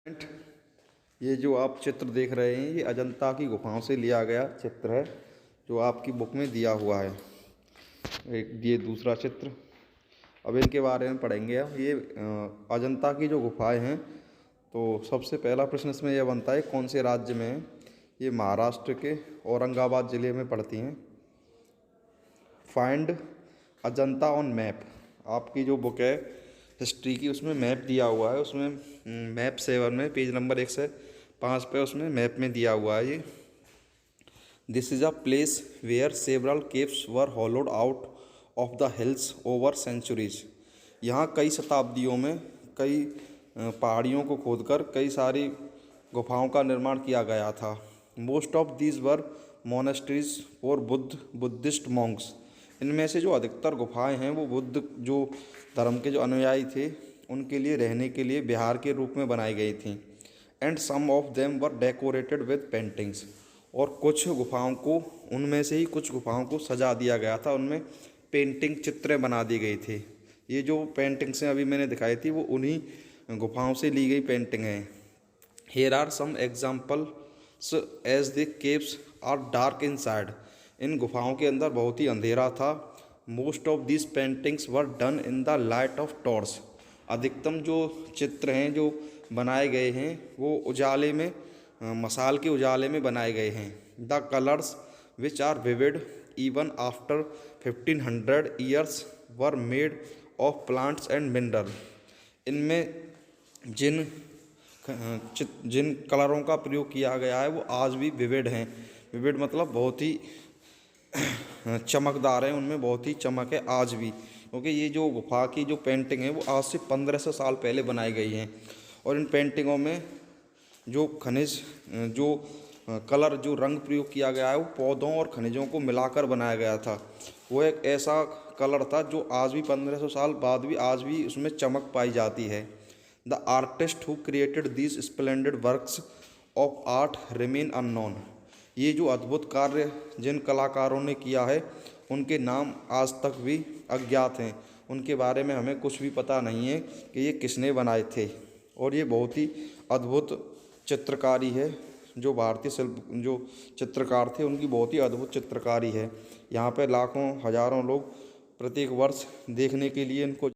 ये जो आप चित्र देख रहे हैं ये अजंता की गुफाओं से लिया गया चित्र है जो आपकी बुक में दिया हुआ है। एक ये दूसरा चित्र, अब इनके बारे में पढ़ेंगे। अब ये अजंता की जो गुफाएं हैं, तो सबसे पहला प्रश्न इसमें यह बनता है कौन से राज्य में है। ये महाराष्ट्र के औरंगाबाद ज़िले में पड़ती हैं। फाइंड अजंता ऑन मैप, आपकी जो बुक है हिस्ट्री की उसमें मैप दिया हुआ है। उसमें मैप 7 में पेज नंबर 105 पे उसमें मैप में दिया हुआ है ये। This is a place where several caves were hollowed out of the hills over centuries. यहाँ कई शताब्दियों में कई पहाड़ियों को खोदकर कई सारी गुफाओं का निर्माण किया गया था। Most of these were monasteries और बुद्धिस्ट मॉन्क्स। इनमें से जो अधिकतर गुफाएं हैं वो बुद्ध जो धर्म के जो अनुयायी थे उनके लिए रहने के लिए विहार के रूप में बनाई गई थी। And some of them were decorated with paintings, और कुछ गुफाओं को उनमें से ही कुछ गुफाओं को सजा दिया गया था, उनमें पेंटिंग चित्रें बना दी गई थी। ये जो पेंटिंग्स अभी मैंने दिखाई थी वो उन्हीं गुफाओं से ली गई पेंटिंग हैं। Here are some examples as the caves are dark inside. इन गुफाओं के अंदर बहुत ही अंधेरा था। Most of these paintings were done in the light of torch. अधिकतम जो चित्र हैं जो बनाए गए हैं वो उजाले में मशाल के उजाले में बनाए गए हैं। The colors which are vivid even after 1500 years were made of plants and mineral. इनमें जिन कलरों का प्रयोग किया गया है वो आज भी विविड हैं। विविड मतलब बहुत ही चमकदार हैं, उनमें बहुत ही चमक है आज भी, क्योंकि ये जो गुफा की जो पेंटिंग है वो आज से 1500 साल पहले बनाई गई हैं। और इन पेंटिंगों में जो खनिज जो कलर जो रंग प्रयोग किया गया है वो पौधों और खनिजों को मिलाकर बनाया गया था। वो एक ऐसा कलर था जो आज भी 1500 साल बाद भी आज भी उसमें चमक पाई जाती है। The artist who created these splendid works of art remain unknown. ये जो अद्भुत कार्य जिन कलाकारों ने किया है उनके नाम आज तक भी अज्ञात हैं। उनके बारे में हमें कुछ भी पता नहीं है कि ये किसने बनाए थे। और ये बहुत ही अद्भुत चित्रकारी है। जो भारतीय शिल्प जो चित्रकार थे उनकी बहुत ही अद्भुत चित्रकारी है। यहाँ पे लाखों हजारों लोग प्रत्येक वर्ष देखने के लिए इनको